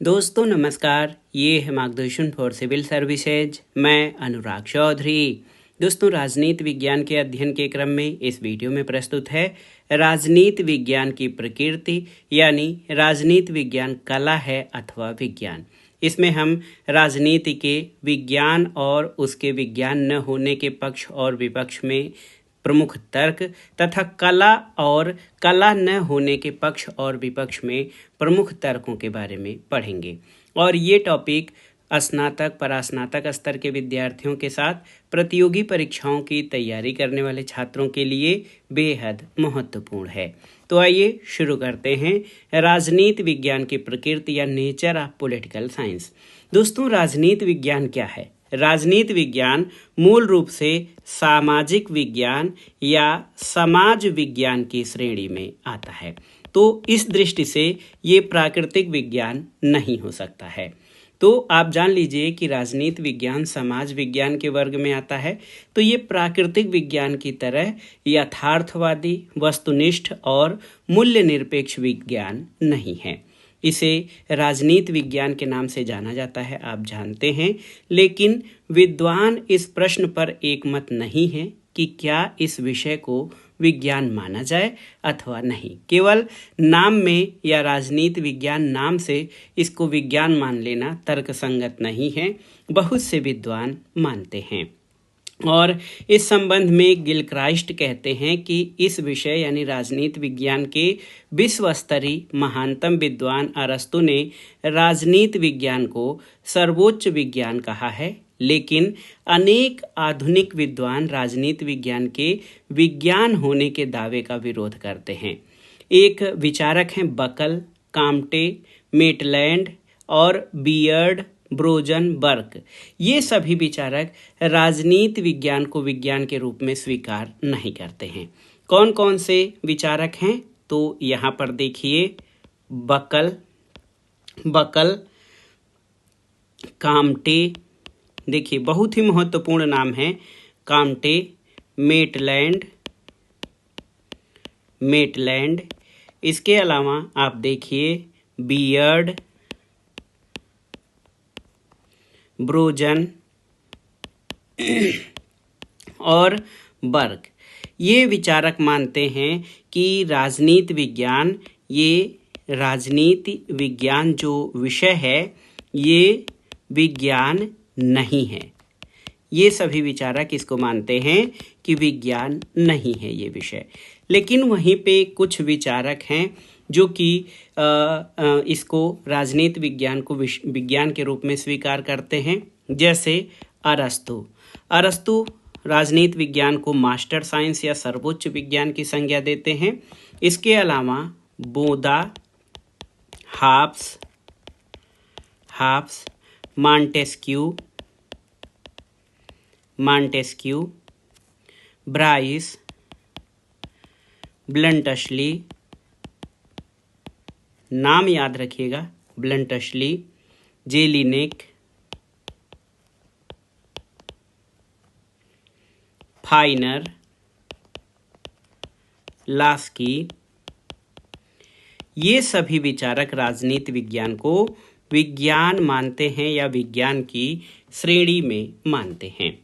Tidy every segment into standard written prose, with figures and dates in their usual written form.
दोस्तों नमस्कार, ये है मार्गदर्शन फॉर सिविल सर्विसेज। मैं अनुराग चौधरी। दोस्तों, राजनीति विज्ञान के अध्ययन के क्रम में इस वीडियो में प्रस्तुत है राजनीति विज्ञान की प्रकृति, यानी राजनीति विज्ञान कला है अथवा विज्ञान। इसमें हम राजनीति के विज्ञान और उसके विज्ञान न होने के पक्ष और विपक्ष में प्रमुख तर्क तथा कला और कला न होने के पक्ष और विपक्ष में प्रमुख तर्कों के बारे में पढ़ेंगे। और ये टॉपिक स्नातक परास्नातक स्तर के विद्यार्थियों के साथ प्रतियोगी परीक्षाओं की तैयारी करने वाले छात्रों के लिए बेहद महत्वपूर्ण है। तो आइए शुरू करते हैं राजनीति विज्ञान की प्रकृति या नेचर ऑफ पॉलिटिकल साइंस। दोस्तों, राजनीति विज्ञान क्या है? राजनीति विज्ञान मूल रूप से सामाजिक विज्ञान या समाज विज्ञान की श्रेणी में आता है। तो इस दृष्टि से ये प्राकृतिक विज्ञान नहीं हो सकता है। तो आप जान लीजिए कि राजनीति विज्ञान समाज विज्ञान के वर्ग में आता है। तो ये प्राकृतिक विज्ञान की तरह यथार्थवादी, वस्तुनिष्ठ और मूल्य निरपेक्ष विज्ञान नहीं है। इसे राजनीति विज्ञान के नाम से जाना जाता है, आप जानते हैं। लेकिन विद्वान इस प्रश्न पर एकमत नहीं है कि क्या इस विषय को विज्ञान माना जाए अथवा नहीं। केवल नाम में या राजनीति विज्ञान नाम से इसको विज्ञान मान लेना तर्कसंगत नहीं है, बहुत से विद्वान मानते हैं। और इस संबंध में गिलक्राइस्ट कहते हैं कि इस विषय यानी राजनीति विज्ञान के विश्व स्तरीय महानतम विद्वान अरस्तु ने राजनीति विज्ञान को सर्वोच्च विज्ञान कहा है। लेकिन अनेक आधुनिक विद्वान राजनीति विज्ञान के विज्ञान होने के दावे का विरोध करते हैं। एक विचारक हैं बकल, काम्टे, मेटलैंड और बियर्ड ब्रोजन बर्क। ये सभी विचारक राजनीति विज्ञान को विज्ञान के रूप में स्वीकार नहीं करते हैं। कौन कौन से विचारक हैं? तो यहाँ पर देखिए, बकल, काम्टे, देखिए बहुत ही महत्वपूर्ण नाम है, काम्टे, मेटलैंड। इसके अलावा आप देखिए बियर्ड, ब्रोजन और बर्क। ये विचारक मानते हैं कि राजनीति विज्ञान जो विषय है ये विज्ञान नहीं है। ये सभी विचारक इसको मानते हैं कि विज्ञान नहीं है ये विषय। लेकिन वहीं पे कुछ विचारक हैं जो कि इसको राजनीति विज्ञान को विज्ञान के रूप में स्वीकार करते हैं, जैसे अरस्तु राजनीति विज्ञान को मास्टर साइंस या सर्वोच्च विज्ञान की संज्ञा देते हैं। इसके अलावा बोदा, हाब्स, मॉन्टेस्क्यू, ब्राइस, ब्लंटशली, नाम याद रखिएगा, ब्लंटशली, जेलिनेक, फाइनर, लास्की, ये सभी विचारक राजनीति विज्ञान को विज्ञान मानते हैं या विज्ञान की श्रेणी में मानते हैं।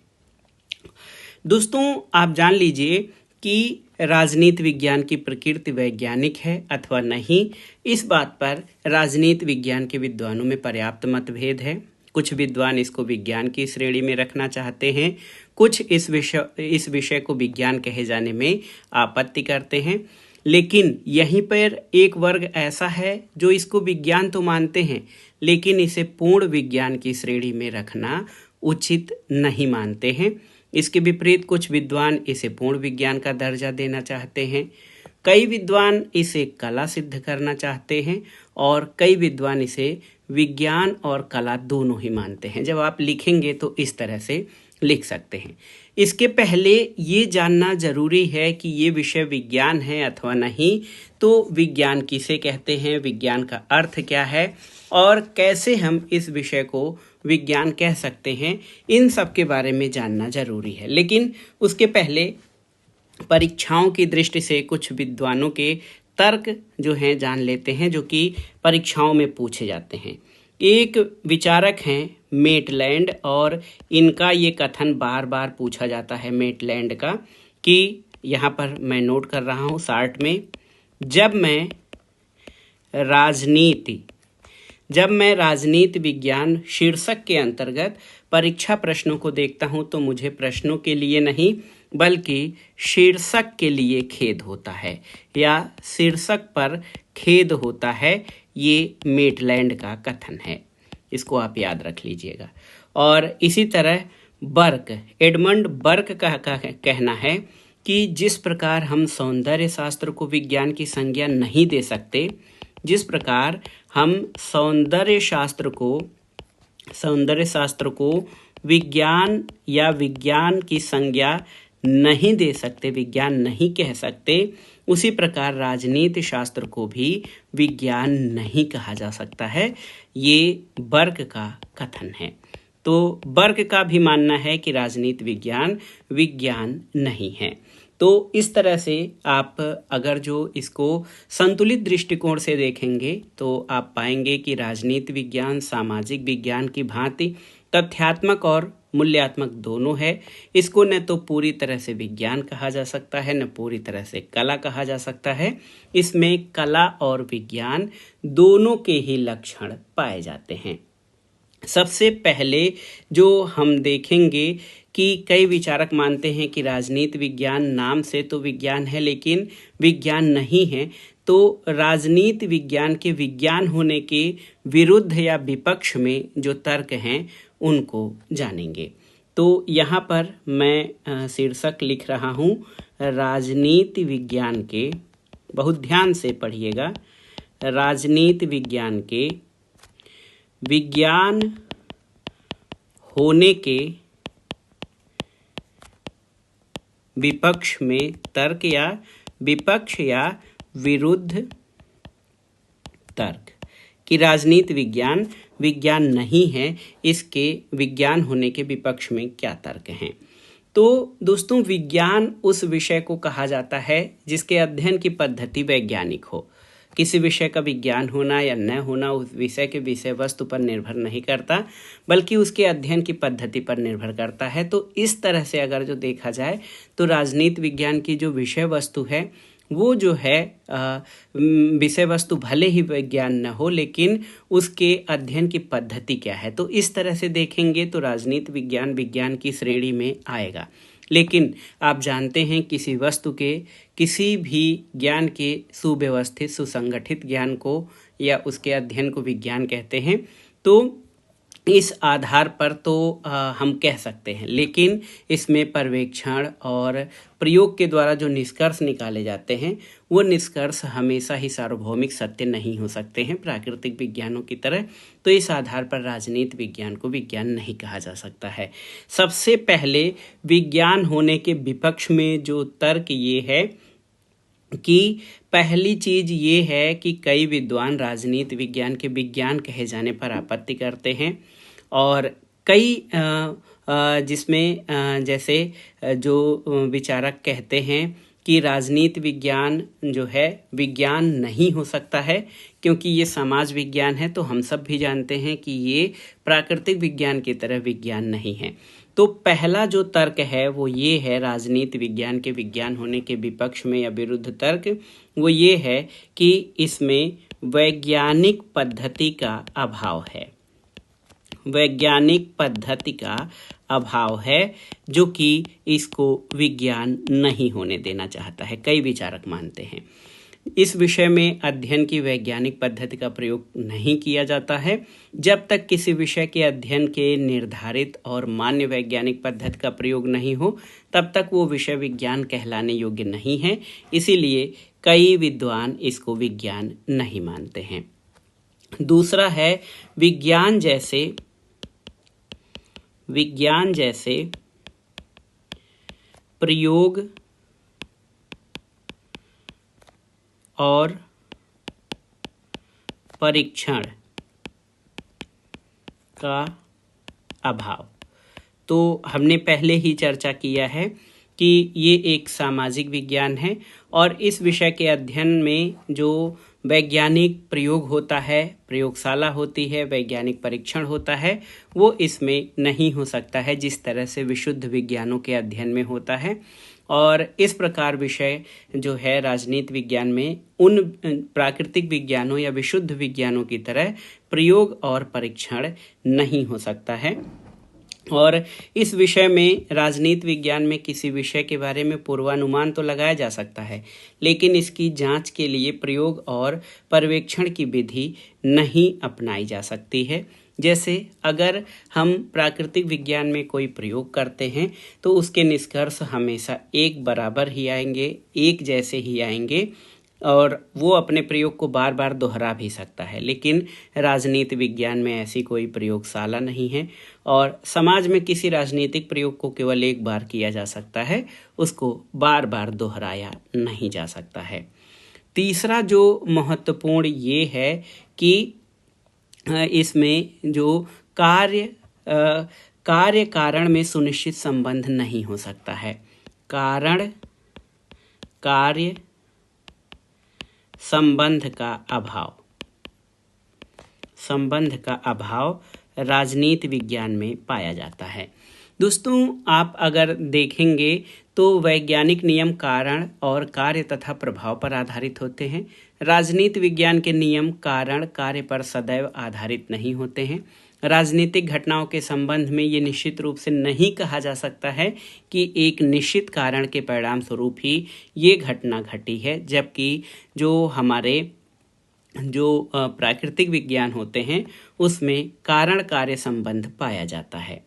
दोस्तों, आप जान लीजिए कि राजनीति विज्ञान की प्रकृति वैज्ञानिक है अथवा नहीं, इस बात पर राजनीति विज्ञान के विद्वानों में पर्याप्त मतभेद है। कुछ विद्वान इसको विज्ञान की श्रेणी में रखना चाहते हैं, कुछ इस विषय को विज्ञान कहे जाने में आपत्ति करते हैं। लेकिन यहीं पर एक वर्ग ऐसा है जो इसको विज्ञान तो मानते हैं, लेकिन इसे पूर्ण विज्ञान की श्रेणी में रखना उचित नहीं मानते हैं। इसके विपरीत कुछ विद्वान इसे पूर्ण विज्ञान का दर्जा देना चाहते हैं। कई विद्वान इसे कला सिद्ध करना चाहते हैं और कई विद्वान इसे विज्ञान और कला दोनों ही मानते हैं। जब आप लिखेंगे तो इस तरह से लिख सकते हैं। इसके पहले ये जानना जरूरी है कि ये विषय विज्ञान है अथवा नहीं। तो विज्ञान किसे कहते हैं, विज्ञान का अर्थ क्या है और कैसे हम इस विषय को विज्ञान कह सकते हैं, इन सब के बारे में जानना जरूरी है। लेकिन उसके पहले परीक्षाओं की दृष्टि से कुछ विद्वानों के तर्क जो हैं जान लेते हैं, जो कि परीक्षाओं में पूछे जाते हैं। एक विचारक हैं मेटलैंड, और इनका ये कथन बार बार पूछा जाता है मेटलैंड का, कि यहाँ पर मैं नोट कर रहा हूँ शार्ट में, जब मैं राजनीति विज्ञान शीर्षक के अंतर्गत परीक्षा प्रश्नों को देखता हूं तो मुझे प्रश्नों के लिए नहीं बल्कि शीर्षक के लिए खेद होता है, या शीर्षक पर खेद होता है। ये मेटलैंड का कथन है, इसको आप याद रख लीजिएगा। और इसी तरह एडमंड बर्क का कहना है कि जिस प्रकार हम सौंदर्य शास्त्र को विज्ञान की संज्ञा नहीं दे सकते, जिस प्रकार हम सौंदर्य शास्त्र को विज्ञान या विज्ञान की संज्ञा नहीं दे सकते, विज्ञान नहीं कह सकते, उसी प्रकार राजनीति शास्त्र को भी विज्ञान नहीं कहा जा सकता है। ये बर्क का कथन है। तो बर्क का भी मानना है कि राजनीति विज्ञान नहीं है। तो इस तरह से आप अगर जो इसको संतुलित दृष्टिकोण से देखेंगे तो आप पाएंगे कि राजनीति विज्ञान सामाजिक विज्ञान की भांति तथ्यात्मक और मूल्यात्मक दोनों है। इसको न तो पूरी तरह से विज्ञान कहा जा सकता है, न पूरी तरह से कला कहा जा सकता है। इसमें कला और विज्ञान दोनों के ही लक्षण पाए जाते हैं। सबसे पहले जो हम देखेंगे कि कई विचारक मानते हैं कि राजनीति विज्ञान नाम से तो विज्ञान है लेकिन विज्ञान नहीं है। तो राजनीति विज्ञान के विज्ञान होने के विरुद्ध या विपक्ष में जो तर्क हैं उनको जानेंगे। तो यहाँ पर मैं शीर्षक लिख रहा हूँ राजनीति विज्ञान के, बहुत ध्यान से पढ़िएगा, राजनीति विज्ञान के विज्ञान होने के विपक्ष में तर्क या विपक्ष या विरुद्ध तर्क, कि राजनीति विज्ञान नहीं है, इसके विज्ञान होने के विपक्ष में क्या तर्क हैं। तो दोस्तों, विज्ञान उस विषय को कहा जाता है जिसके अध्ययन की पद्धति वैज्ञानिक हो। किसी विषय का विज्ञान होना या न होना उस विषय के विषय वस्तु पर निर्भर नहीं करता, बल्कि उसके अध्ययन की पद्धति पर निर्भर करता है। तो इस तरह से अगर जो देखा जाए तो राजनीति विज्ञान की जो विषय वस्तु है वो जो है विषय वस्तु भले ही विज्ञान न हो लेकिन उसके अध्ययन की पद्धति क्या है, तो इस तरह से देखेंगे तो राजनीति विज्ञान की श्रेणी में आएगा। लेकिन आप जानते हैं किसी वस्तु के किसी भी ज्ञान के सुव्यवस्थित सुसंगठित ज्ञान को या उसके अध्ययन को विज्ञान कहते हैं। तो इस आधार पर तो हम कह सकते हैं, लेकिन इसमें पर्यवेक्षण और प्रयोग के द्वारा जो निष्कर्ष निकाले जाते हैं वो निष्कर्ष हमेशा ही सार्वभौमिक सत्य नहीं हो सकते हैं प्राकृतिक विज्ञानों की तरह। तो इस आधार पर राजनीति विज्ञान को विज्ञान नहीं कहा जा सकता है। सबसे पहले विज्ञान होने के विपक्ष में जो तर्क ये है कि पहली चीज ये है कि कई विद्वान राजनीति विज्ञान के विज्ञान कहे जाने पर आपत्ति करते हैं, और कई जिसमें जैसे जो विचारक कहते हैं कि राजनीति विज्ञान जो है विज्ञान नहीं हो सकता है क्योंकि ये समाज विज्ञान है। तो हम सब भी जानते हैं कि ये प्राकृतिक विज्ञान की तरह विज्ञान नहीं है। तो पहला जो तर्क है वो ये है राजनीति विज्ञान के विज्ञान होने के विपक्ष में या विरुद्ध तर्क, वो ये है कि इसमें वैज्ञानिक पद्धति का अभाव है। वैज्ञानिक पद्धति का अभाव है जो कि इसको विज्ञान नहीं होने देना चाहता है। कई विचारक मानते हैं इस विषय में अध्ययन की वैज्ञानिक पद्धति का प्रयोग नहीं किया जाता है। जब तक किसी विषय के अध्ययन के निर्धारित और मान्य वैज्ञानिक पद्धति का प्रयोग नहीं हो तब तक वो विषय विज्ञान कहलाने योग्य नहीं है। इसीलिए कई विद्वान इसको विज्ञान नहीं मानते हैं। दूसरा है विज्ञान जैसे प्रयोग और परीक्षण का अभाव। तो हमने पहले ही चर्चा किया है कि ये एक सामाजिक विज्ञान है और इस विषय के अध्ययन में जो वैज्ञानिक प्रयोग होता है, प्रयोगशाला होती है, वैज्ञानिक परीक्षण होता है, वो इसमें नहीं हो सकता है जिस तरह से विशुद्ध विज्ञानों के अध्ययन में होता है। और इस प्रकार विषय जो है राजनीति विज्ञान में उन प्राकृतिक विज्ञानों या विशुद्ध विज्ञानों की तरह प्रयोग और परीक्षण नहीं हो सकता है। और इस विषय में राजनीति विज्ञान में किसी विषय के बारे में पूर्वानुमान तो लगाया जा सकता है, लेकिन इसकी जांच के लिए प्रयोग और पर्यवेक्षण की विधि नहीं अपनाई जा सकती है। जैसे अगर हम प्राकृतिक विज्ञान में कोई प्रयोग करते हैं तो उसके निष्कर्ष हमेशा एक बराबर ही आएंगे, एक जैसे ही आएंगे, और वो अपने प्रयोग को बार बार दोहरा भी सकता है। लेकिन राजनीति विज्ञान में ऐसी कोई प्रयोगशाला नहीं है और समाज में किसी राजनीतिक प्रयोग को केवल एक बार किया जा सकता है, उसको बार बार दोहराया नहीं जा सकता है। तीसरा जो महत्वपूर्ण ये है कि इसमें जो कार्य कारण में सुनिश्चित संबंध नहीं हो सकता है। कारण कार्य संबंध का अभाव राजनीति विज्ञान में पाया जाता है। दोस्तों, आप अगर देखेंगे तो वैज्ञानिक नियम कारण और कार्य तथा प्रभाव पर आधारित होते हैं। राजनीति विज्ञान के नियम कारण कार्य पर सदैव आधारित नहीं होते हैं। राजनीतिक घटनाओं के संबंध में ये निश्चित रूप से नहीं कहा जा सकता है कि एक निश्चित कारण के परिणाम स्वरूप ही ये घटना घटी है, जबकि जो हमारे प्राकृतिक विज्ञान होते हैं उसमें कारण कार्य संबंध पाया जाता है।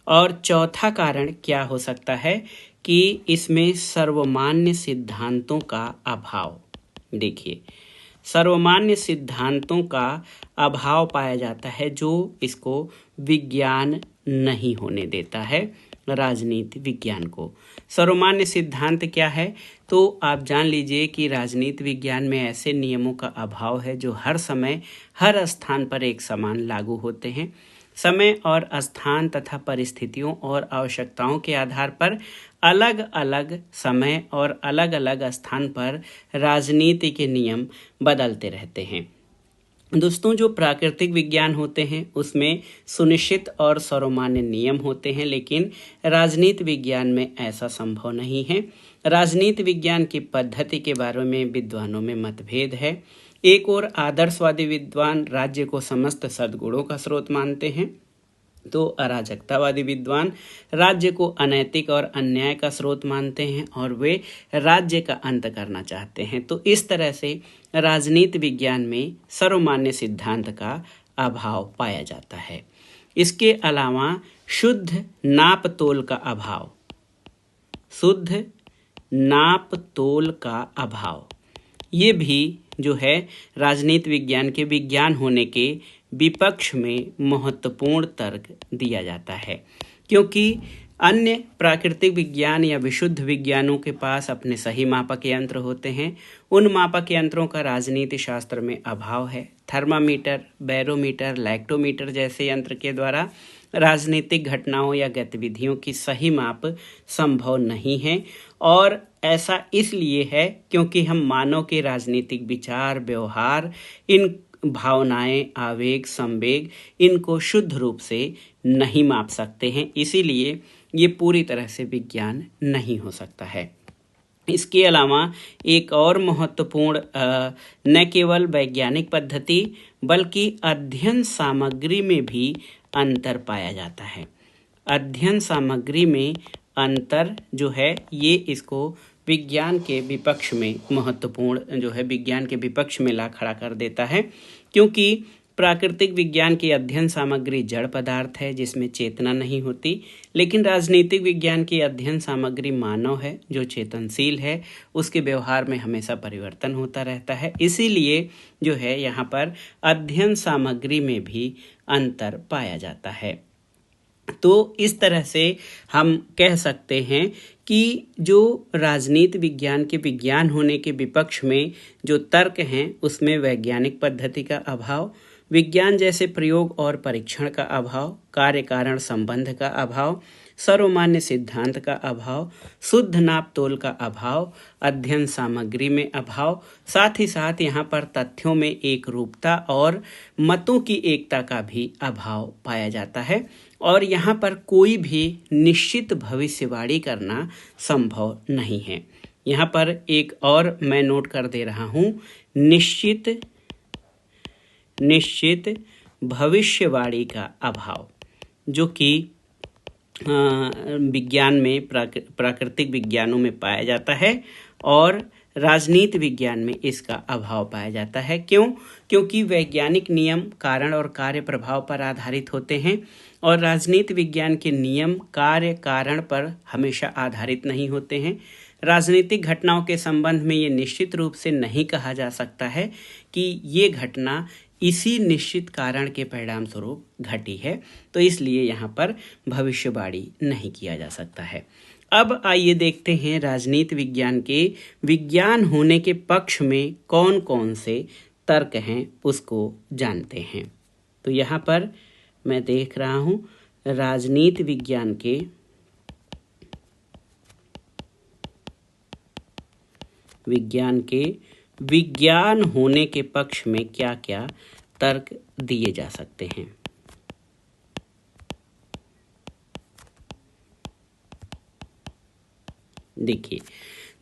और चौथा कारण क्या हो सकता है कि इसमें सर्वमान्य सिद्धांतों का अभाव। देखिए, सर्वमान्य सिद्धांतों का अभाव पाया जाता है जो इसको विज्ञान नहीं होने देता है। राजनीति विज्ञान को सर्वमान्य सिद्धांत क्या है, तो आप जान लीजिए कि राजनीति विज्ञान में ऐसे नियमों का अभाव है जो हर समय हर स्थान पर एक समान लागू होते हैं। समय और स्थान तथा परिस्थितियों और आवश्यकताओं के आधार पर अलग अलग समय और अलग अलग स्थान पर राजनीति के नियम बदलते रहते हैं। दोस्तों, जो प्राकृतिक विज्ञान होते हैं उसमें सुनिश्चित और सर्वमान्य नियम होते हैं, लेकिन राजनीति विज्ञान में ऐसा संभव नहीं है। राजनीति विज्ञान की पद्धति के बारे में विद्वानों में मतभेद है। एक ओर आदर्शवादी विद्वान राज्य को समस्त सद्गुणों का स्रोत मानते हैं, तो अराजकतावादी विद्वान राज्य को अनैतिक और अन्याय का स्रोत मानते हैं और वे राज्य का अंत करना चाहते हैं। तो इस तरह से राजनीति विज्ञान में सर्वमान्य सिद्धांत का अभाव पाया जाता है। इसके अलावा शुद्ध नाप तोल का अभाव, ये भी जो है राजनीति विज्ञान के विज्ञान होने के विपक्ष में महत्वपूर्ण तर्क दिया जाता है, क्योंकि अन्य प्राकृतिक विज्ञान या विशुद्ध विज्ञानों के पास अपने सही मापक यंत्र होते हैं। उन मापक यंत्रों का राजनीति शास्त्र में अभाव है। थर्मामीटर, बैरोमीटर, लैक्टोमीटर जैसे यंत्र के द्वारा राजनीतिक घटनाओं या गतिविधियों की सही माप संभव नहीं है, और ऐसा इसलिए है क्योंकि हम मानव के राजनीतिक विचार, व्यवहार, इन भावनाएं, आवेग, संवेग, इनको शुद्ध रूप से नहीं माप सकते हैं। इसीलिए ये पूरी तरह से विज्ञान नहीं हो सकता है। इसके अलावा एक और महत्वपूर्ण न केवल वैज्ञानिक पद्धति बल्कि अध्ययन सामग्री में भी अंतर पाया जाता है। अध्ययन सामग्री में अंतर जो है ये इसको विज्ञान के विपक्ष में महत्वपूर्ण जो है विज्ञान के विपक्ष में ला खड़ा कर देता है, क्योंकि प्राकृतिक विज्ञान की अध्ययन सामग्री जड़ पदार्थ है जिसमें चेतना नहीं होती, लेकिन राजनीतिक विज्ञान की अध्ययन सामग्री मानव है जो चेतनशील है, उसके व्यवहार में हमेशा परिवर्तन होता रहता है। इसीलिए जो है यहाँ पर अध्ययन सामग्री में भी अंतर पाया जाता है। तो इस तरह से हम कह सकते हैं कि जो राजनीति विज्ञान के विज्ञान होने के विपक्ष में जो तर्क हैं उसमें वैज्ञानिक पद्धति का अभाव, विज्ञान जैसे प्रयोग और परीक्षण का अभाव, कार्य कारण संबंध का अभाव, सर्वमान्य सिद्धांत का अभाव, शुद्ध नाप तोल का अभाव, अध्ययन सामग्री में अभाव, साथ ही साथ यहाँ पर तथ्यों में एक रूपता और मतों की एकता का भी अभाव पाया जाता है। और यहाँ पर कोई भी निश्चित भविष्यवाणी करना संभव नहीं है। यहाँ पर एक और मैं नोट कर दे रहा हूँ, निश्चित भविष्यवाणी का अभाव, जो कि विज्ञान में प्राकृतिक विज्ञानों में पाया जाता है और राजनीति विज्ञान में इसका अभाव पाया जाता है। क्यों? क्योंकि वैज्ञानिक नियम कारण और कार्य प्रभाव पर आधारित होते हैं और राजनीति विज्ञान के नियम कार्य कारण पर हमेशा आधारित नहीं होते हैं। राजनीतिक घटनाओं के संबंध में ये निश्चित रूप से नहीं कहा जा सकता है कि ये घटना इसी निश्चित कारण के परिणाम स्वरूप घटी है, तो इसलिए यहाँ पर भविष्यवाणी नहीं किया जा सकता है। अब आइए देखते हैं राजनीति विज्ञान के विज्ञान होने के पक्ष में कौन कौन से तर्क हैं, उसको जानते हैं। तो यहाँ पर मैं देख रहा हूँ राजनीति विज्ञान के विज्ञान होने के पक्ष में क्या क्या तर्क दिए जा सकते हैं। देखिए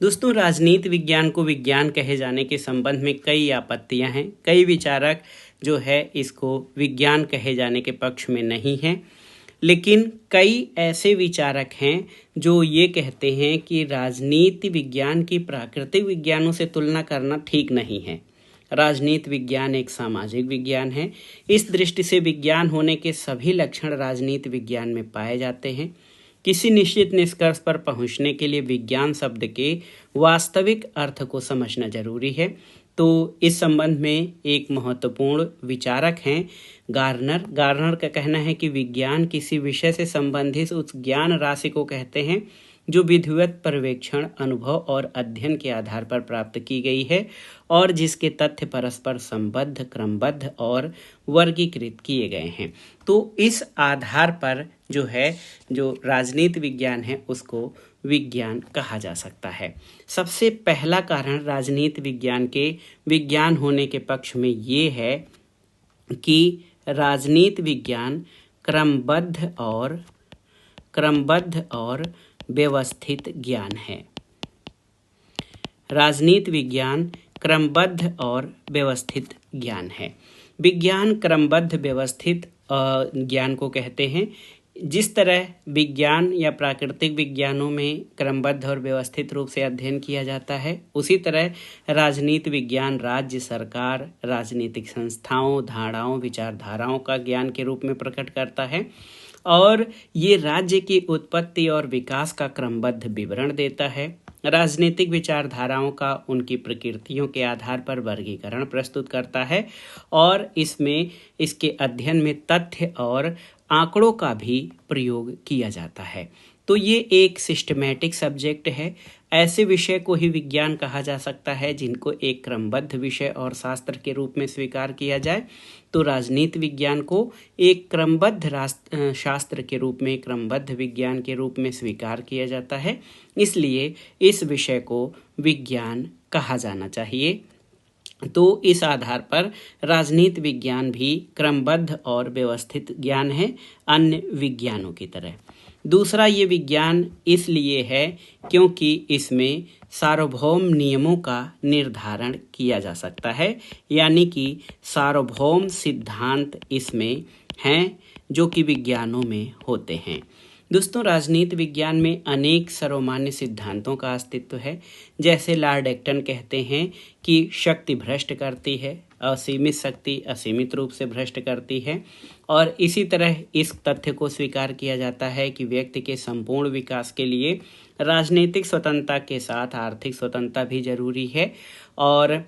दोस्तों, राजनीति विज्ञान को विज्ञान कहे जाने के संबंध में कई आपत्तियां हैं। कई विचारक जो है इसको विज्ञान कहे जाने के पक्ष में नहीं हैं, लेकिन कई ऐसे विचारक हैं जो ये कहते हैं कि राजनीति विज्ञान की प्राकृतिक विज्ञानों से तुलना करना ठीक नहीं है। राजनीति विज्ञान एक सामाजिक विज्ञान है। इस दृष्टि से विज्ञान होने के सभी लक्षण राजनीति विज्ञान में पाए जाते हैं। किसी निश्चित निष्कर्ष पर पहुंचने के लिए विज्ञान शब्द के वास्तविक अर्थ को समझना जरूरी है। तो इस संबंध में एक महत्वपूर्ण विचारक हैं गार्नर का कहना है कि विज्ञान किसी विषय से संबंधित उस ज्ञान राशि को कहते हैं जो विधिवत पर्यवेक्षण, अनुभव और अध्ययन के आधार पर प्राप्त की गई है और जिसके तथ्य परस्पर संबद्ध, क्रमबद्ध और वर्गीकृत किए गए हैं। तो इस आधार पर जो राजनीति विज्ञान है उसको विज्ञान कहा जा सकता है। सबसे पहला कारण राजनीति विज्ञान के विज्ञान होने के पक्ष में ये है कि राजनीति विज्ञान क्रमबद्ध और व्यवस्थित ज्ञान है। राजनीति विज्ञान क्रमबद्ध और व्यवस्थित ज्ञान है। विज्ञान क्रमबद्ध व्यवस्थित ज्ञान को कहते हैं। जिस तरह विज्ञान या प्राकृतिक विज्ञानों में क्रमबद्ध और व्यवस्थित रूप से अध्ययन किया जाता है, उसी तरह राजनीति विज्ञान राज्य, सरकार, राजनीतिक संस्थाओं, धारणाओं, विचारधाराओं का ज्ञान के रूप में प्रकट करता है और ये राज्य की उत्पत्ति और विकास का क्रमबद्ध विवरण देता है। राजनीतिक विचारधाराओं का उनकी प्रकृतियों के आधार पर वर्गीकरण प्रस्तुत करता है और इसके अध्ययन में तथ्य और आंकड़ों का भी प्रयोग किया जाता है। तो ये एक सिस्टमैटिक सब्जेक्ट है। ऐसे विषय को ही विज्ञान कहा जा सकता है जिनको एक क्रमबद्ध विषय और शास्त्र के रूप में स्वीकार किया जाए। तो राजनीति विज्ञान को एक क्रमबद्ध शास्त्र के रूप में, क्रमबद्ध विज्ञान के रूप में स्वीकार किया जाता है, इसलिए इस विषय को विज्ञान कहा जाना चाहिए। तो इस आधार पर राजनीति विज्ञान भी क्रमबद्ध और व्यवस्थित ज्ञान है, अन्य विज्ञानों की तरह। दूसरा, ये विज्ञान इसलिए है क्योंकि इसमें सार्वभौम नियमों का निर्धारण किया जा सकता है, यानी कि सार्वभौम सिद्धांत इसमें हैं जो कि विज्ञानों में होते हैं। दोस्तों, राजनीति विज्ञान में अनेक सर्वमान्य सिद्धांतों का अस्तित्व है। जैसे लॉर्ड एक्टन कहते हैं कि शक्ति भ्रष्ट करती है, असीमित शक्ति असीमित रूप से भ्रष्ट करती है, और इसी तरह इस तथ्य को स्वीकार किया जाता है कि व्यक्ति के संपूर्ण विकास के लिए राजनीतिक स्वतंत्रता के साथ आर्थिक स्वतंत्रता भी जरूरी है। और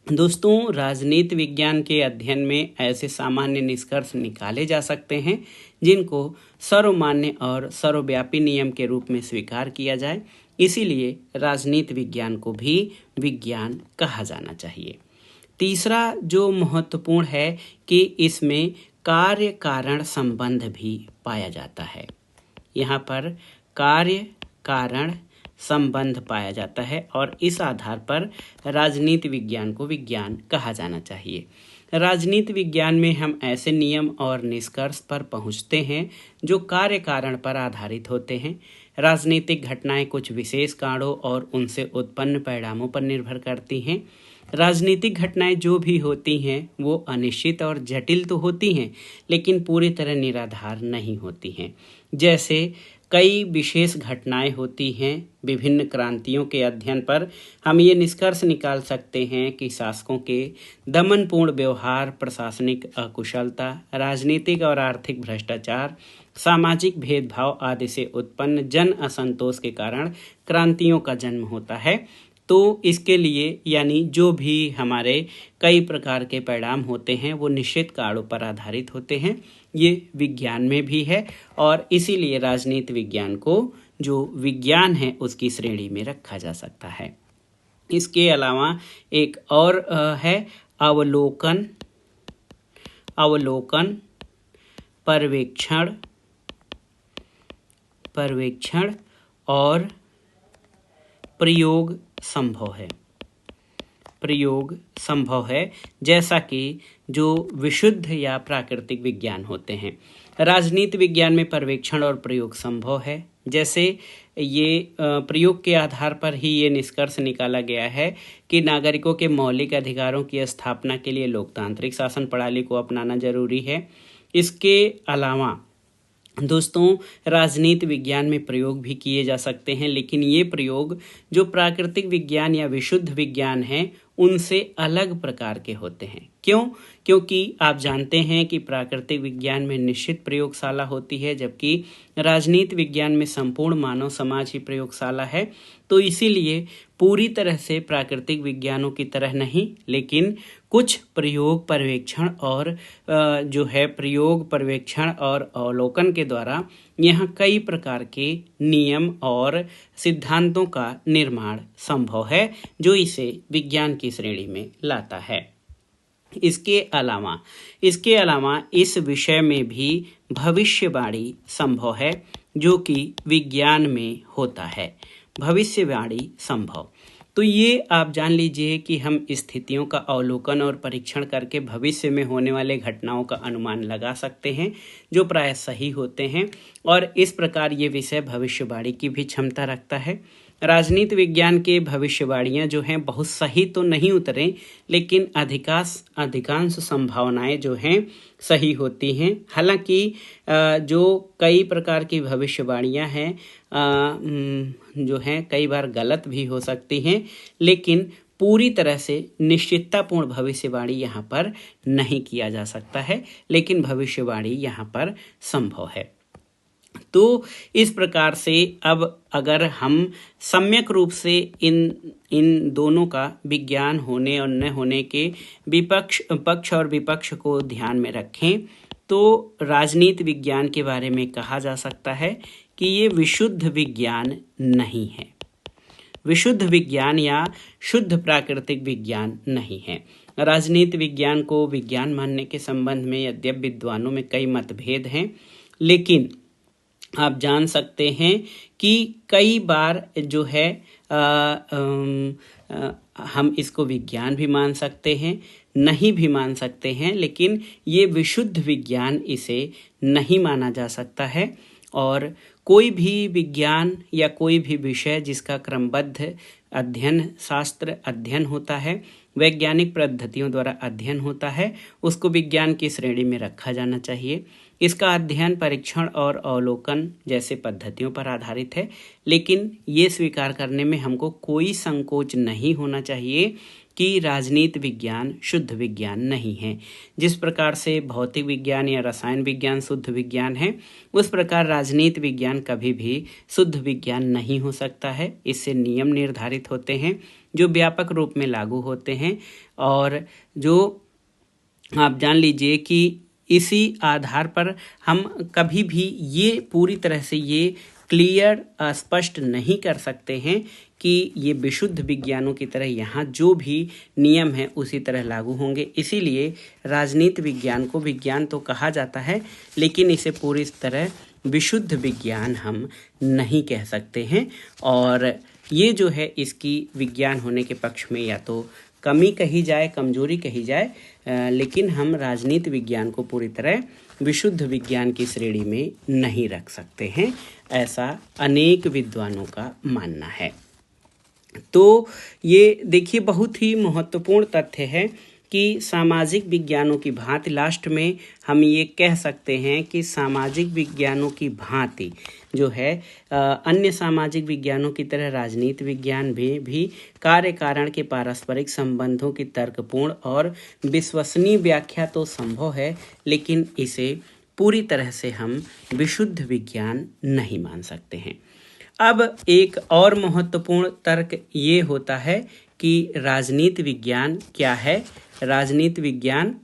दोस्तों, राजनीति विज्ञान के अध्ययन में ऐसे सामान्य निष्कर्ष निकाले जा सकते हैं जिनको सर्वमान्य और सर्वव्यापी नियम के रूप में स्वीकार किया जाए। इसीलिए राजनीति विज्ञान को भी विज्ञान कहा जाना चाहिए। तीसरा जो महत्वपूर्ण है कि इसमें कार्य कारण संबंध भी पाया जाता है। यहाँ पर कार्य कारण संबंध पाया जाता है और इस आधार पर राजनीति विज्ञान को विज्ञान कहा जाना चाहिए। राजनीति विज्ञान में हम ऐसे नियम और निष्कर्ष पर पहुंचते हैं जो कार्य कारण पर आधारित होते हैं। राजनीतिक घटनाएं कुछ विशेष कारणों और उनसे उत्पन्न परिणामों पर निर्भर करती हैं। राजनीतिक घटनाएं जो भी होती हैं वो अनिश्चित और जटिल तो होती हैं, लेकिन पूरी तरह निराधार नहीं होती हैं। जैसे कई विशेष घटनाएं होती हैं। विभिन्न क्रांतियों के अध्ययन पर हम ये निष्कर्ष निकाल सकते हैं कि शासकों के दमनपूर्ण व्यवहार, प्रशासनिक अकुशलता, राजनीतिक और आर्थिक भ्रष्टाचार, सामाजिक भेदभाव आदि से उत्पन्न जन असंतोष के कारण क्रांतियों का जन्म होता है। तो इसके लिए यानी जो भी हमारे कई प्रकार के परिणाम होते हैं वो निश्चित कारणों पर आधारित होते हैं। ये विज्ञान में भी है और इसीलिए राजनीति विज्ञान को जो विज्ञान है उसकी श्रेणी में रखा जा सकता है। इसके अलावा एक और है अवलोकन, पर्यवेक्षण और प्रयोग संभव है, जैसा कि जो विशुद्ध या प्राकृतिक विज्ञान होते हैं। राजनीति विज्ञान में पर्यवेक्षण और प्रयोग संभव है। जैसे ये प्रयोग के आधार पर ही ये निष्कर्ष निकाला गया है कि नागरिकों के मौलिक अधिकारों की स्थापना के लिए लोकतांत्रिक शासन प्रणाली को अपनाना जरूरी है। इसके अलावा दोस्तों राजनीति विज्ञान में प्रयोग भी किए जा सकते हैं, लेकिन ये प्रयोग जो प्राकृतिक विज्ञान या विशुद्ध विज्ञान है उनसे अलग प्रकार के होते हैं। क्यों? क्योंकि आप जानते हैं कि प्राकृतिक विज्ञान में निश्चित प्रयोगशाला होती है, जबकि राजनीति विज्ञान में संपूर्ण मानव समाज ही प्रयोगशाला है। तो इसीलिए पूरी तरह से प्राकृतिक विज्ञानों की तरह नहीं, लेकिन कुछ प्रयोग पर्यवेक्षण और अवलोकन के द्वारा यहाँ कई प्रकार के नियम और सिद्धांतों का निर्माण संभव है, जो इसे विज्ञान की श्रेणी में लाता है। इसके अलावा इस विषय में भी भविष्यवाणी संभव है, जो कि विज्ञान में होता है। भविष्यवाणी संभव, तो ये आप जान लीजिए कि हम स्थितियों का अवलोकन और परीक्षण करके भविष्य में होने वाले घटनाओं का अनुमान लगा सकते हैं, जो प्राय सही होते हैं, और इस प्रकार ये विषय भविष्यवाणी की भी क्षमता रखता है। राजनीति विज्ञान के भविष्यवाणियाँ जो हैं बहुत सही तो नहीं उतरे, लेकिन अधिकांश संभावनाएं जो हैं सही होती हैं। हालांकि जो कई प्रकार की भविष्यवाणियाँ हैं जो हैं कई बार गलत भी हो सकती हैं, लेकिन पूरी तरह से निश्चिततापूर्ण भविष्यवाणी यहाँ पर नहीं किया जा सकता है, लेकिन भविष्यवाणी यहाँ पर संभव है। तो इस प्रकार से अब अगर हम सम्यक रूप से इन दोनों का विज्ञान होने और न होने के पक्ष और विपक्ष को ध्यान में रखें, तो राजनीति विज्ञान के बारे में कहा जा सकता है कि ये विशुद्ध विज्ञान नहीं है, विशुद्ध विज्ञान या शुद्ध प्राकृतिक विज्ञान नहीं है। राजनीति विज्ञान को विज्ञान मानने के संबंध में यद्यपि विद्वानों में कई मतभेद हैं, लेकिन आप जान सकते हैं कि कई बार जो है हम इसको विज्ञान भी मान सकते हैं, नहीं भी मान सकते हैं, लेकिन ये विशुद्ध विज्ञान इसे नहीं माना जा सकता है। और कोई भी विज्ञान या कोई भी विषय जिसका क्रमबद्ध अध्ययन, शास्त्र अध्ययन होता है, वैज्ञानिक पद्धतियों द्वारा अध्ययन होता है, उसको विज्ञान की श्रेणी में रखा जाना चाहिए। इसका अध्ययन परीक्षण और अवलोकन जैसे पद्धतियों पर आधारित है, लेकिन ये स्वीकार करने में हमको कोई संकोच नहीं होना चाहिए कि राजनीति विज्ञान शुद्ध विज्ञान नहीं है। जिस प्रकार से भौतिक विज्ञान या रसायन विज्ञान शुद्ध विज्ञान है, उस प्रकार राजनीति विज्ञान कभी भी शुद्ध विज्ञान नहीं हो सकता है। इससे नियम निर्धारित होते हैं जो व्यापक रूप में लागू होते हैं, और जो आप जान लीजिए कि इसी आधार पर हम कभी भी ये पूरी तरह से ये क्लियर स्पष्ट नहीं कर सकते हैं कि ये विशुद्ध विज्ञानों की तरह यहाँ जो भी नियम है उसी तरह लागू होंगे। इसीलिए राजनीति विज्ञान को विज्ञान तो कहा जाता है, लेकिन इसे पूरी तरह विशुद्ध विज्ञान हम नहीं कह सकते हैं। और ये जो है इसकी विज्ञान होने के पक्ष में या तो कमी कही जाए, कमजोरी कही जाए, लेकिन हम राजनीति विज्ञान को पूरी तरह विशुद्ध विज्ञान की श्रेणी में नहीं रख सकते हैं, ऐसा अनेक विद्वानों का मानना है। तो ये देखिए बहुत ही महत्वपूर्ण तथ्य है कि सामाजिक विज्ञानों की भांति, लास्ट में हम ये कह सकते हैं कि सामाजिक विज्ञानों की भांति जो है अन्य सामाजिक विज्ञानों की तरह राजनीति विज्ञान भी कार्य कारण के पारस्परिक संबंधों की तर्कपूर्ण और विश्वसनीय व्याख्या तो संभव है, लेकिन इसे पूरी तरह से हम विशुद्ध विज्ञान नहीं मान सकते हैं। अब एक और महत्वपूर्ण तर्क ये होता है कि राजनीति विज्ञान क्या है। राजनीति विज्ञान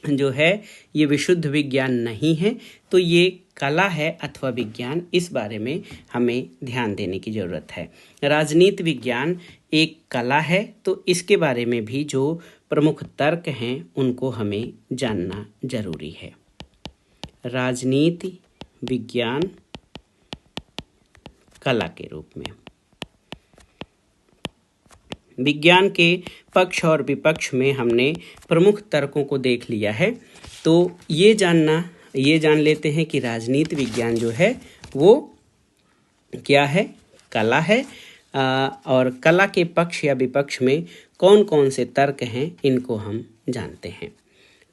जो है ये विशुद्ध विज्ञान नहीं है, तो ये कला है अथवा विज्ञान, इस बारे में हमें ध्यान देने की ज़रूरत है। राजनीति विज्ञान एक कला है, तो इसके बारे में भी जो प्रमुख तर्क हैं उनको हमें जानना जरूरी है। राजनीति विज्ञान कला के रूप में विज्ञान के पक्ष और विपक्ष में हमने प्रमुख तर्कों को देख लिया है। तो ये जान लेते हैं कि राजनीति विज्ञान जो है वो क्या है, कला है। और कला के पक्ष या विपक्ष में कौन कौन से तर्क हैं इनको हम जानते हैं।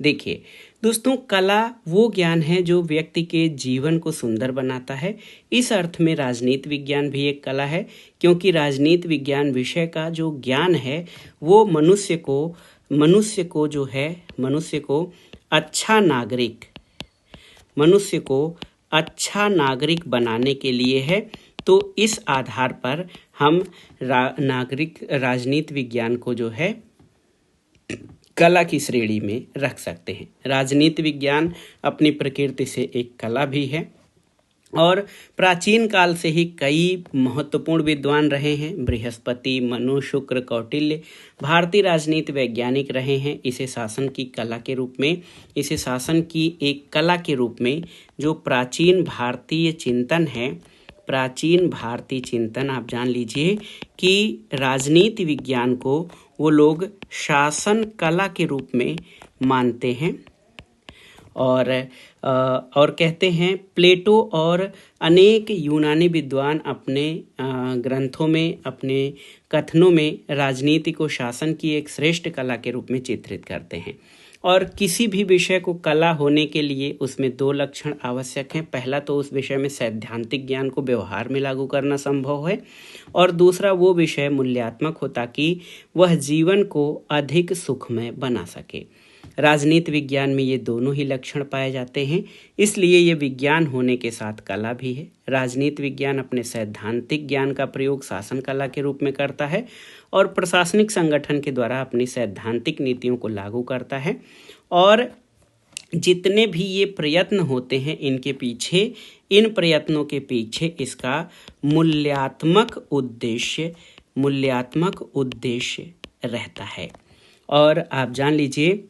देखिए दोस्तों, कला वो ज्ञान है जो व्यक्ति के जीवन को सुंदर बनाता है। इस अर्थ में राजनीति विज्ञान भी एक कला है, क्योंकि राजनीति विज्ञान विषय का जो ज्ञान है वो मनुष्य को अच्छा नागरिक बनाने के लिए है। तो इस आधार पर हम राजनीति विज्ञान को जो है कला की श्रेणी में रख सकते हैं। राजनीति विज्ञान अपनी प्रकृति से एक कला भी है और प्राचीन काल से ही कई महत्वपूर्ण विद्वान रहे हैं। बृहस्पति, मनु, शुक्र, कौटिल्य भारतीय राजनीति वैज्ञानिक रहे हैं। इसे शासन की एक कला के रूप में जो प्राचीन भारतीय चिंतन आप जान लीजिए कि राजनीति विज्ञान को वो लोग शासन कला के रूप में मानते हैं और कहते हैं। प्लेटो और अनेक यूनानी विद्वान अपने ग्रंथों में, अपने कथनों में राजनीति को शासन की एक श्रेष्ठ कला के रूप में चित्रित करते हैं। और किसी भी विषय को कला होने के लिए उसमें दो लक्षण आवश्यक हैं। पहला तो उस विषय में सैद्धांतिक ज्ञान को व्यवहार में लागू करना संभव है, और दूसरा वो विषय मूल्यात्मक हो ताकि वह जीवन को अधिक सुखमय बना सके। राजनीति विज्ञान में ये दोनों ही लक्षण पाए जाते हैं, इसलिए ये विज्ञान होने के साथ कला भी है। राजनीति विज्ञान अपने सैद्धांतिक ज्ञान का प्रयोग शासन कला के रूप में करता है और प्रशासनिक संगठन के द्वारा अपनी सैद्धांतिक नीतियों को लागू करता है। और जितने भी ये प्रयत्न होते हैं इन प्रयत्नों के पीछे इसका मूल्यात्मक उद्देश्य रहता है। और आप जान लीजिए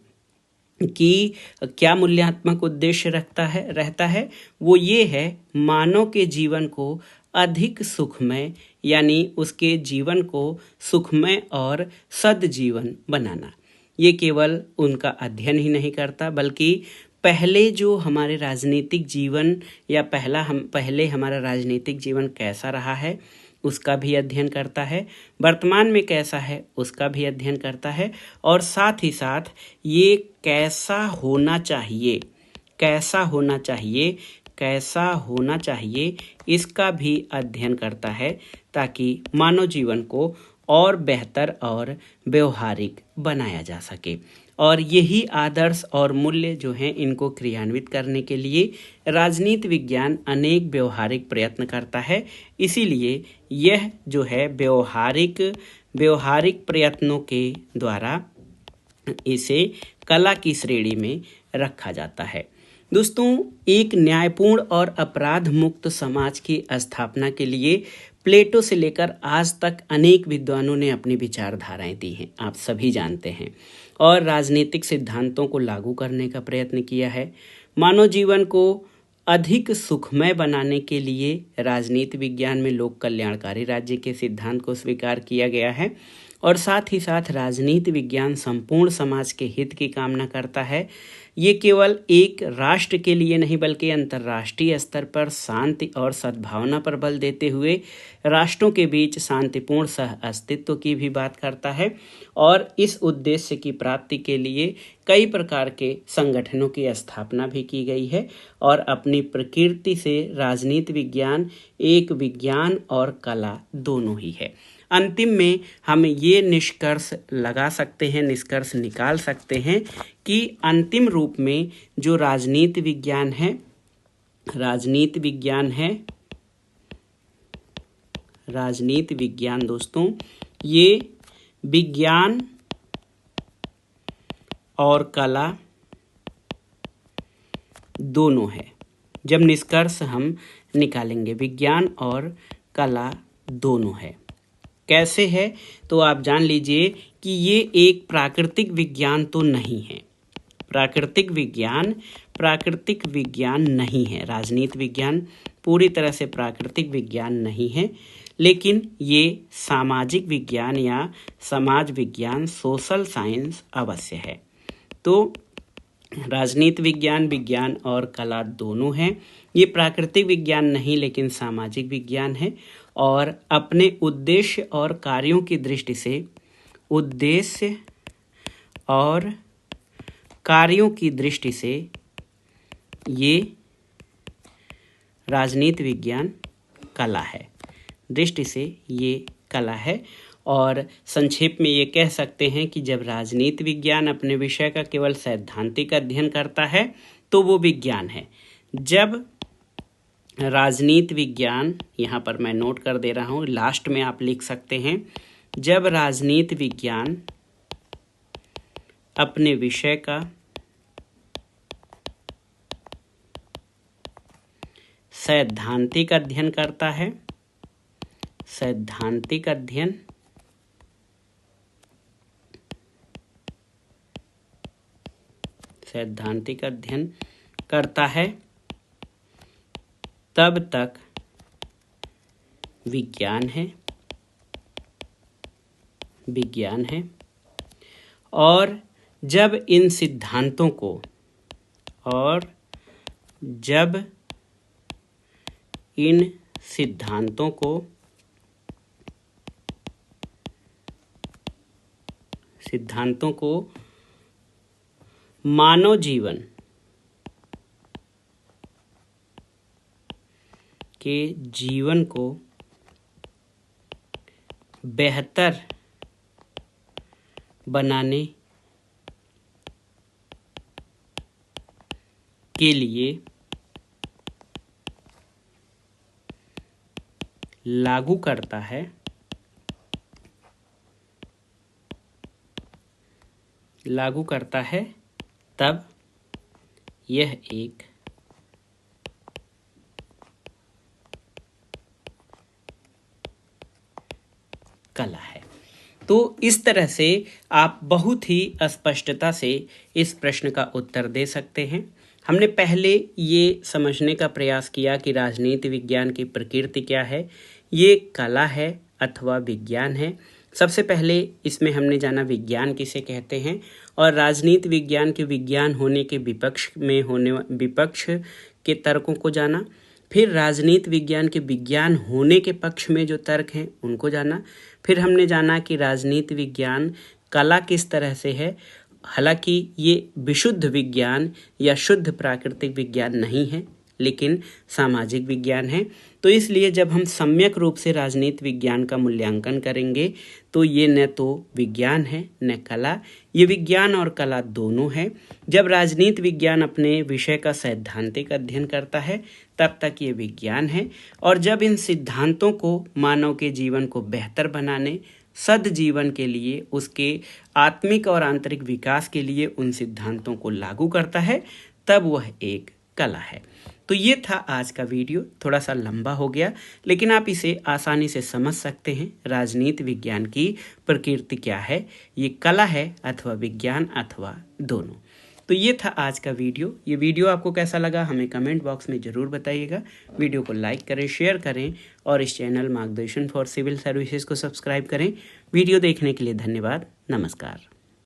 कि क्या मूल्यात्मक उद्देश्य रहता है, वो ये है मानव के जीवन को अधिक सुखमय, यानी उसके जीवन को सुखमय और सद्जीवन बनाना। ये केवल उनका अध्ययन ही नहीं करता, बल्कि पहले जो हमारे राजनीतिक जीवन या पहले हमारा राजनीतिक जीवन कैसा रहा है उसका भी अध्ययन करता है, वर्तमान में कैसा है उसका भी अध्ययन करता है, और साथ ही साथ ये कैसा होना चाहिए इसका भी अध्ययन करता है, ताकि मानव जीवन को और बेहतर और व्यवहारिक बनाया जा सके। और यही आदर्श और मूल्य जो हैं इनको क्रियान्वित करने के लिए राजनीति विज्ञान अनेक व्यवहारिक प्रयत्न करता है। इसीलिए यह जो है व्यवहारिक प्रयत्नों के द्वारा इसे कला की श्रेणी में रखा जाता है। दोस्तों, एक न्यायपूर्ण और अपराध मुक्त समाज की स्थापना के लिए प्लेटो से लेकर आज तक अनेक विद्वानों ने अपनी विचारधाराएं दी हैं, आप सभी जानते हैं, और राजनीतिक सिद्धांतों को लागू करने का प्रयत्न किया है। मानव जीवन को अधिक सुखमय बनाने के लिए राजनीति विज्ञान में लोक कल्याणकारी राज्य के सिद्धांत को स्वीकार किया गया है और साथ ही साथ राजनीति विज्ञान संपूर्ण समाज के हित की कामना करता है। ये केवल एक राष्ट्र के लिए नहीं बल्कि अंतर्राष्ट्रीय स्तर पर शांति और सद्भावना पर बल देते हुए राष्ट्रों के बीच शांतिपूर्ण सह अस्तित्व की भी बात करता है और इस उद्देश्य की प्राप्ति के लिए कई प्रकार के संगठनों की स्थापना भी की गई है और अपनी प्रकृति से राजनीति विज्ञान एक विज्ञान और कला दोनों ही है। अंतिम में हम ये निष्कर्ष लगा सकते हैं, निष्कर्ष निकाल सकते हैं कि अंतिम रूप में जो राजनीति विज्ञान है, राजनीति विज्ञान दोस्तों, ये विज्ञान और कला दोनों है। जब निष्कर्ष हम निकालेंगे, विज्ञान और कला दोनों है। कैसे है तो आप जान लीजिए कि ये एक प्राकृतिक विज्ञान तो नहीं है। प्राकृतिक विज्ञान नहीं है। राजनीति विज्ञान पूरी तरह से प्राकृतिक विज्ञान नहीं है, लेकिन ये सामाजिक विज्ञान या समाज विज्ञान, सोशल साइंस अवश्य है। तो राजनीति विज्ञान, विज्ञान और कला दोनों हैं। ये प्राकृतिक विज्ञान नहीं लेकिन सामाजिक विज्ञान है और अपने उद्देश्य और कार्यों की दृष्टि से ये राजनीति विज्ञान कला है, और संक्षेप में ये कह सकते हैं कि जब राजनीति विज्ञान अपने विषय का केवल सैद्धांतिक अध्ययन करता है तो वो विज्ञान है। जब राजनीति विज्ञान, यहाँ पर मैं नोट कर दे रहा हूँ, लास्ट में आप लिख सकते हैं, जब राजनीति विज्ञान अपने विषय का सैद्धांतिक अध्ययन करता है, सैद्धांतिक अध्ययन करता है, तब तक विज्ञान है। और जब इन सिद्धांतों को मानव जीवन को बेहतर बनाने के लिए लागू करता है, तब यह एक कला है। तो इस तरह से आप बहुत ही स्पष्टता से इस प्रश्न का उत्तर दे सकते हैं। हमने पहले ये समझने का प्रयास किया कि राजनीति विज्ञान की प्रकृति क्या है, ये कला है अथवा विज्ञान है। सबसे पहले इसमें हमने जाना विज्ञान किसे कहते हैं और राजनीति विज्ञान के विज्ञान होने के विपक्ष के तर्कों को जाना। फिर राजनीति विज्ञान के विज्ञान होने के पक्ष में जो तर्क हैं उनको जाना। फिर हमने जाना कि राजनीति विज्ञान कला किस तरह से है, हालांकि ये विशुद्ध विज्ञान या शुद्ध प्राकृतिक विज्ञान नहीं है लेकिन सामाजिक विज्ञान है। तो इसलिए जब हम सम्यक रूप से राजनीति विज्ञान का मूल्यांकन करेंगे तो ये न तो विज्ञान है न कला, ये विज्ञान और कला दोनों है। जब राजनीति विज्ञान अपने विषय का सैद्धांतिक अध्ययन करता है तब तक ये विज्ञान है, और जब इन सिद्धांतों को मानव के जीवन को बेहतर बनाने, सद जीवन के लिए, उसके आत्मिक और आंतरिक विकास के लिए उन सिद्धांतों को लागू करता है, तब वह एक कला है। तो ये था आज का वीडियो, थोड़ा सा लंबा हो गया लेकिन आप इसे आसानी से समझ सकते हैं। राजनीति विज्ञान की प्रकृति क्या है, ये कला है अथवा विज्ञान अथवा दोनों। तो ये था आज का वीडियो। ये वीडियो आपको कैसा लगा हमें कमेंट बॉक्स में ज़रूर बताइएगा। वीडियो को लाइक करें, शेयर करें और इस चैनल मार्गदर्शन फॉर सिविल सर्विसेज को सब्सक्राइब करें। वीडियो देखने के लिए धन्यवाद। नमस्कार।